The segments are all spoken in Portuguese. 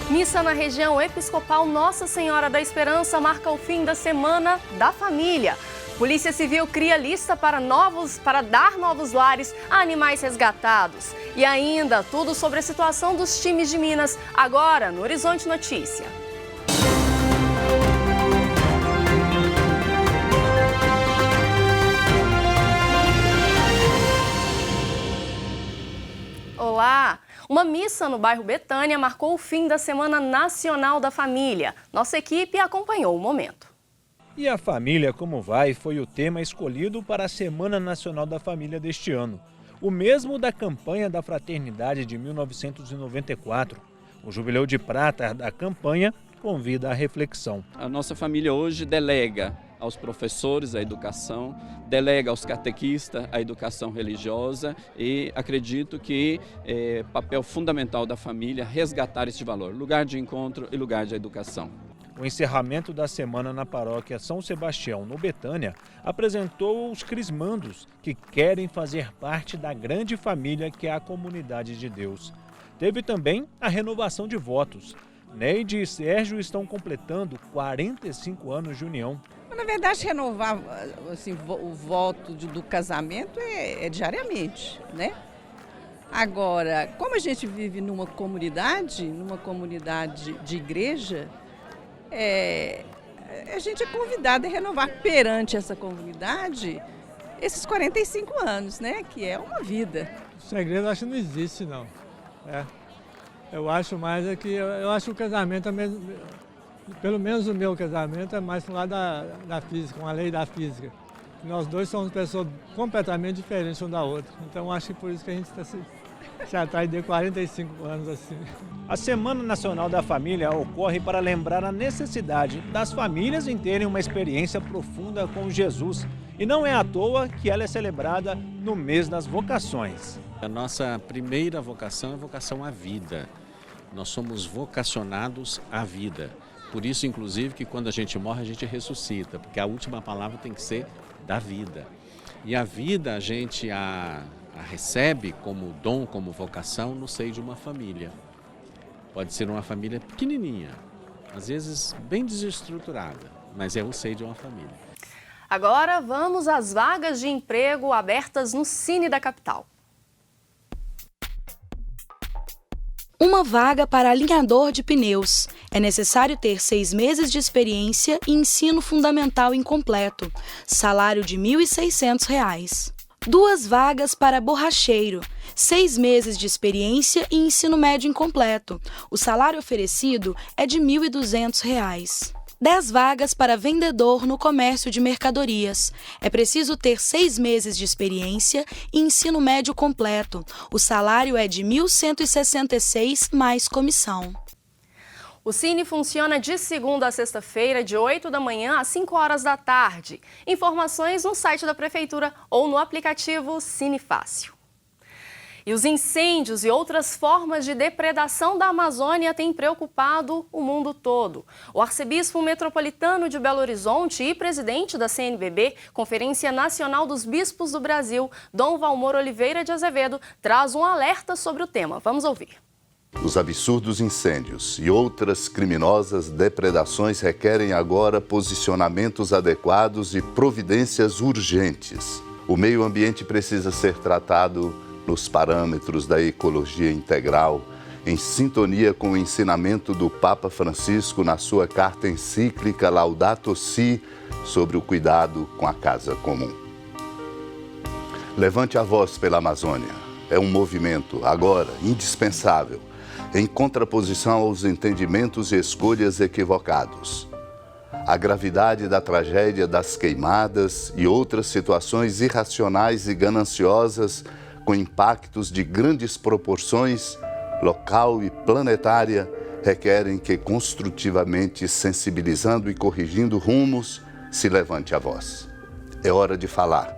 Missa na região episcopal Nossa Senhora da Esperança marca o fim da Semana da Família. Polícia Civil cria lista para dar novos lares a animais resgatados. E ainda tudo sobre a situação dos times de Minas, agora no Horizonte Notícia. Olá! Uma missa no bairro Betânia marcou o fim da Semana Nacional da Família. Nossa equipe acompanhou o momento. E a família como vai foi o tema escolhido para a Semana Nacional da Família deste ano. O mesmo da campanha da Fraternidade de 1994. O Jubileu de Prata da campanha convida à reflexão. A nossa família hoje delega aos professores a educação, delega aos catequistas a educação religiosa e acredito que é papel fundamental da família resgatar este valor, lugar de encontro e lugar de educação. O encerramento da semana na paróquia São Sebastião, no Betânia, apresentou os crismandos que querem fazer parte da grande família que é a Comunidade de Deus. Teve também a renovação de votos. Neide e Sérgio estão completando 45 anos de união. Na verdade, renovar assim, o voto do casamento é diariamente, né? Agora, como a gente vive numa comunidade de igreja, a gente é convidado a renovar perante essa comunidade esses 45 anos, né? Que é uma vida. O segredo acho que não existe, não. Eu acho mais eu acho que o casamento é mesmo. Pelo menos o meu casamento é mais pro lado da física, com a lei da física. Nós dois somos pessoas completamente diferentes uma da outra. Então acho que por isso que a gente está se atrai de 45 anos assim. A Semana Nacional da Família ocorre para lembrar a necessidade das famílias em terem uma experiência profunda com Jesus. E não é à toa que ela é celebrada no mês das vocações. A nossa primeira vocação é a vocação à vida. Nós somos vocacionados à vida. Por isso, inclusive, que quando a gente morre, a gente ressuscita, porque a última palavra tem que ser da vida. E a vida a gente a recebe como dom, como vocação, no seio de uma família. Pode ser uma família pequenininha, às vezes bem desestruturada, mas é o seio de uma família. Agora vamos às vagas de emprego abertas no Cine da capital. Uma vaga para alinhador de pneus. É necessário ter 6 meses de experiência e ensino fundamental incompleto. Salário de R$ 1.600. 2 vagas para borracheiro. 6 meses de experiência e ensino médio incompleto. O salário oferecido é de R$ 1.200. 10 vagas para vendedor no comércio de mercadorias. É preciso ter 6 meses de experiência e ensino médio completo. O salário é de R$ 1.166 mais comissão. O Cine funciona de segunda a sexta-feira, de 8 da manhã às 5 horas da tarde. Informações no site da Prefeitura ou no aplicativo Cine Fácil. E os incêndios e outras formas de depredação da Amazônia têm preocupado o mundo todo. O arcebispo metropolitano de Belo Horizonte e presidente da CNBB, Conferência Nacional dos Bispos do Brasil, Dom Valmor Oliveira de Azevedo, traz um alerta sobre o tema. Vamos ouvir. Os absurdos incêndios e outras criminosas depredações requerem agora posicionamentos adequados e providências urgentes. O meio ambiente precisa ser tratado nos parâmetros da ecologia integral, em sintonia com o ensinamento do Papa Francisco na sua carta encíclica Laudato Si sobre o cuidado com a casa comum. Levante a voz pela Amazônia. É um movimento, agora, indispensável, em contraposição aos entendimentos e escolhas equivocados. A gravidade da tragédia das queimadas e outras situações irracionais e gananciosas com impactos de grandes proporções, local e planetária, requerem que, construtivamente sensibilizando e corrigindo rumos, se levante a voz. É hora de falar,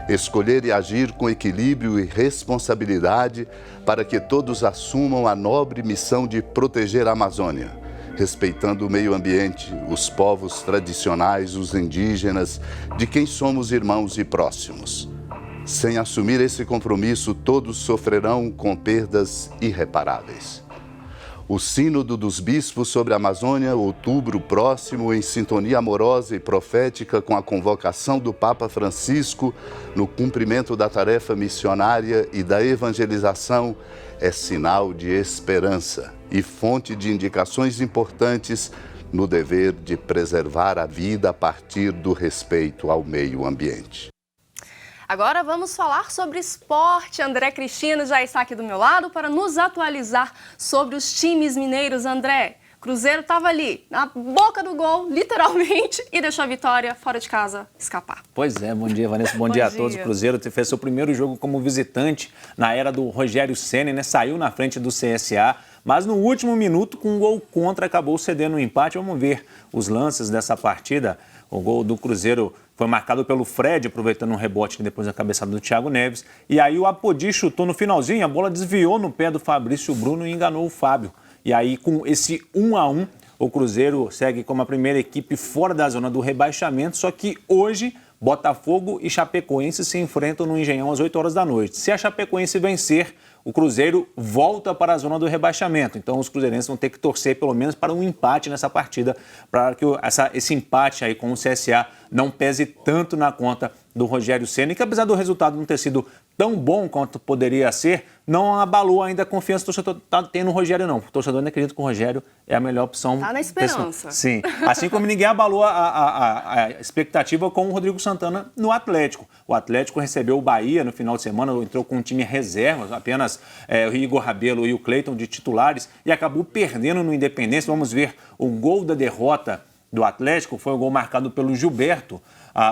escolher e agir com equilíbrio e responsabilidade para que todos assumam a nobre missão de proteger a Amazônia, respeitando o meio ambiente, os povos tradicionais, os indígenas, de quem somos irmãos e próximos. Sem assumir esse compromisso, todos sofrerão com perdas irreparáveis. O Sínodo dos Bispos sobre a Amazônia, outubro próximo, em sintonia amorosa e profética com a convocação do Papa Francisco no cumprimento da tarefa missionária e da evangelização, é sinal de esperança e fonte de indicações importantes no dever de preservar a vida a partir do respeito ao meio ambiente. Agora vamos falar sobre esporte. André Cristino já está aqui do meu lado para nos atualizar sobre os times mineiros. André, Cruzeiro estava ali, na boca do gol, literalmente, e deixou a vitória fora de casa escapar. Pois é, bom dia, Vanessa, bom dia a todos. O Cruzeiro fez seu primeiro jogo como visitante na era do Rogério Ceni, né? Saiu na frente do CSA, mas no último minuto, com um gol contra, acabou cedendo um empate. Vamos ver os lances dessa partida. O gol do Cruzeiro foi marcado pelo Fred, aproveitando um rebote depois da cabeçada do Thiago Neves. E aí o Apodi chutou no finalzinho, a bola desviou no pé do Fabrício Bruno e enganou o Fábio. E aí, com esse 1-1, o Cruzeiro segue como a primeira equipe fora da zona do rebaixamento, só que hoje Botafogo e Chapecoense se enfrentam no Engenhão às 8 horas da noite. Se a Chapecoense vencer, o Cruzeiro volta para a zona do rebaixamento. Então, os cruzeirenses vão ter que torcer pelo menos para um empate nessa partida, para que esse empate aí com o CSA não pese tanto na conta do Rogério Ceni, que apesar do resultado não ter sido tão bom quanto poderia ser, não abalou ainda a confiança que o torcedor está tendo no Rogério, não. O torcedor ainda acredita que o Rogério é a melhor opção. Está na esperança. Sim. Assim como ninguém abalou a expectativa com o Rodrigo Santana no Atlético. O Atlético recebeu o Bahia no final de semana, entrou com um time reserva, apenas o Igor Rabelo e o Cleiton de titulares, e acabou perdendo no Independência. Vamos ver o gol da derrota do Atlético, foi o gol marcado pelo Gilberto.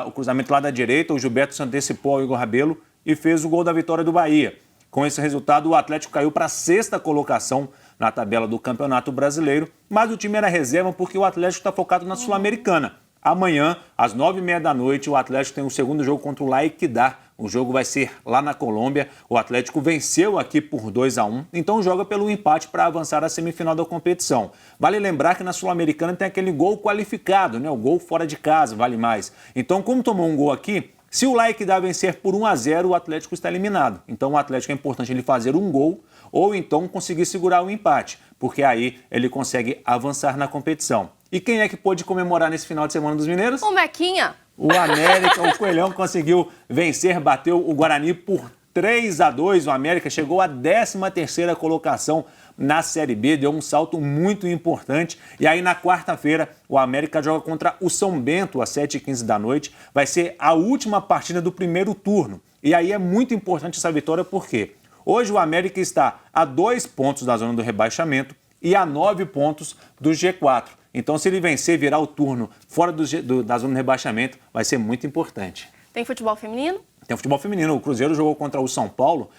O cruzamento lá da direita, o Gilberto se antecipou ao Igor Rabelo e fez o gol da vitória do Bahia. Com esse resultado, o Atlético caiu para a 6ª colocação na tabela do Campeonato Brasileiro, mas o time era reserva porque o Atlético está focado na Sul-Americana. Amanhã, às 9h30 da noite, o Atlético tem o segundo jogo contra o La Equidad. O jogo vai ser lá na Colômbia. O Atlético venceu aqui por 2-1, então joga pelo empate para avançar à semifinal da competição. Vale lembrar que na Sul-Americana tem aquele gol qualificado, né? O gol fora de casa, vale mais. Então, como tomou um gol aqui, se o La Equidad vencer por 1-0, o Atlético está eliminado. Então, o Atlético é importante ele fazer um gol ou então conseguir segurar o empate, porque aí ele consegue avançar na competição. E quem é que pôde comemorar nesse final de semana dos mineiros? O Mequinha. O América, o Coelhão conseguiu vencer, bateu o Guarani por 3-2. O América chegou à 13ª colocação na Série B, deu um salto muito importante. E aí na quarta-feira o América joga contra o São Bento às 7h15 da noite. Vai ser a última partida do primeiro turno. E aí é muito importante essa vitória porque hoje o América está a 2 pontos da zona do rebaixamento e a 9 pontos do G4. Então, se ele vencer e virar o turno fora da zona de rebaixamento, vai ser muito importante. Tem futebol feminino? Tem futebol feminino. O Cruzeiro jogou contra o São Paulo.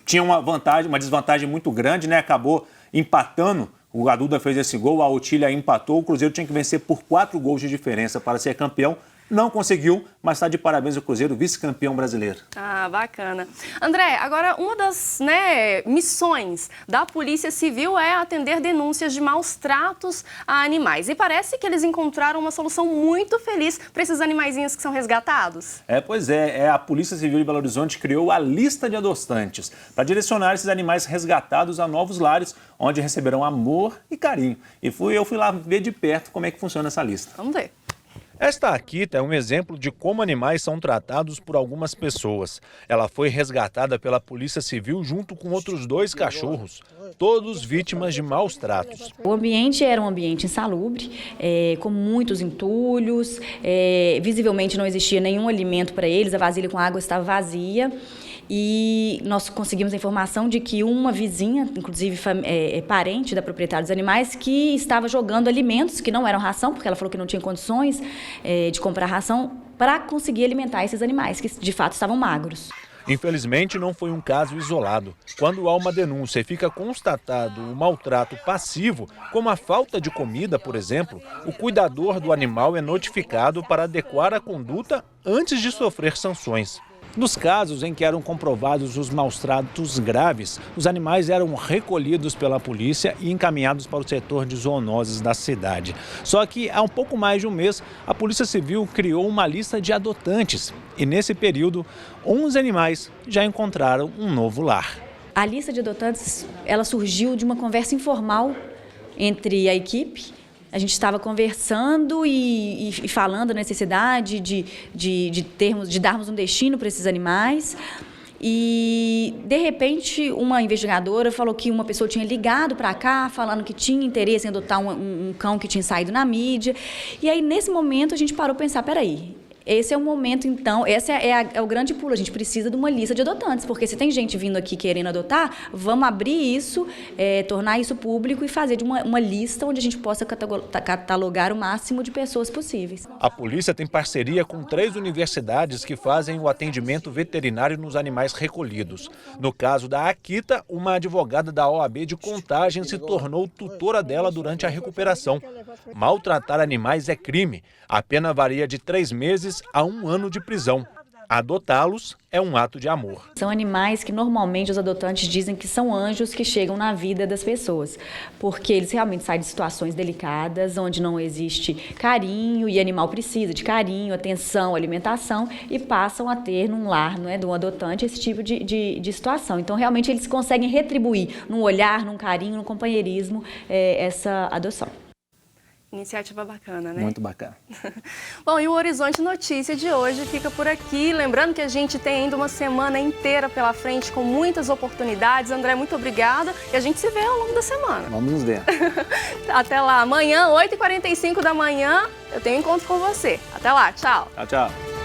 Tinha uma desvantagem muito grande, né? Acabou empatando. O Gaduda fez esse gol, a Otília empatou. O Cruzeiro tinha que vencer por 4 gols de diferença para ser campeão. Não conseguiu, mas está de parabéns o Cruzeiro, vice-campeão brasileiro. Ah, bacana. André, agora uma das missões da Polícia Civil é atender denúncias de maus tratos a animais. E parece que eles encontraram uma solução muito feliz para esses animaizinhos que são resgatados. Pois é. A Polícia Civil de Belo Horizonte criou a lista de adotantes para direcionar esses animais resgatados a novos lares, onde receberão amor e carinho. E eu fui lá ver de perto como é que funciona essa lista. Vamos ver. Esta Akita é um exemplo de como animais são tratados por algumas pessoas. Ela foi resgatada pela Polícia Civil junto com outros 2 cachorros, todos vítimas de maus tratos. O ambiente era um ambiente insalubre, com muitos entulhos, visivelmente não existia nenhum alimento para eles, a vasilha com água estava vazia. E nós conseguimos a informação de que uma vizinha, inclusive parente da proprietária dos animais, que estava jogando alimentos que não eram ração, porque ela falou que não tinha condições de comprar ração, para conseguir alimentar esses animais, que de fato estavam magros. Infelizmente, não foi um caso isolado. Quando há uma denúncia e fica constatado o maltrato passivo, como a falta de comida, por exemplo, o cuidador do animal é notificado para adequar a conduta antes de sofrer sanções. Nos casos em que eram comprovados os maus-tratos graves, os animais eram recolhidos pela polícia e encaminhados para o setor de zoonoses da cidade. Só que há um pouco mais de um mês, a Polícia Civil criou uma lista de adotantes e nesse período, 11 animais já encontraram um novo lar. A lista de adotantes, ela surgiu de uma conversa informal entre a equipe. A gente estava conversando e falando da necessidade de darmos um destino para esses animais. E, de repente, uma investigadora falou que uma pessoa tinha ligado para cá, falando que tinha interesse em adotar um cão que tinha saído na mídia. E aí, nesse momento, a gente parou para pensar, peraí, esse é o momento, então, esse é o grande pulo. A gente precisa de uma lista de adotantes, porque se tem gente vindo aqui querendo adotar, vamos abrir isso, tornar isso público e fazer de uma lista onde a gente possa catalogar o máximo de pessoas possíveis. A polícia tem parceria com 3 universidades que fazem o atendimento veterinário nos animais recolhidos. No caso da Akita, uma advogada da OAB de Contagem se tornou tutora dela durante a recuperação. Maltratar animais é crime. A pena varia de 3 meses a 1 ano de prisão. Adotá-los é um ato de amor. São animais que normalmente os adotantes dizem que são anjos que chegam na vida das pessoas, porque eles realmente saem de situações delicadas, onde não existe carinho e o animal precisa de carinho, atenção, alimentação e passam a ter num lar, não é, de um adotante esse tipo de situação. Então realmente eles conseguem retribuir num olhar, num carinho, num companheirismo essa adoção. Iniciativa bacana, né? Muito bacana. Bom, e o Horizonte Notícia de hoje fica por aqui. Lembrando que a gente tem ainda uma semana inteira pela frente com muitas oportunidades. André, muito obrigada e a gente se vê ao longo da semana. Vamos nos ver. Até lá. Amanhã, 8h45 da manhã, eu tenho encontro com você. Até lá. Tchau. Tchau, tchau.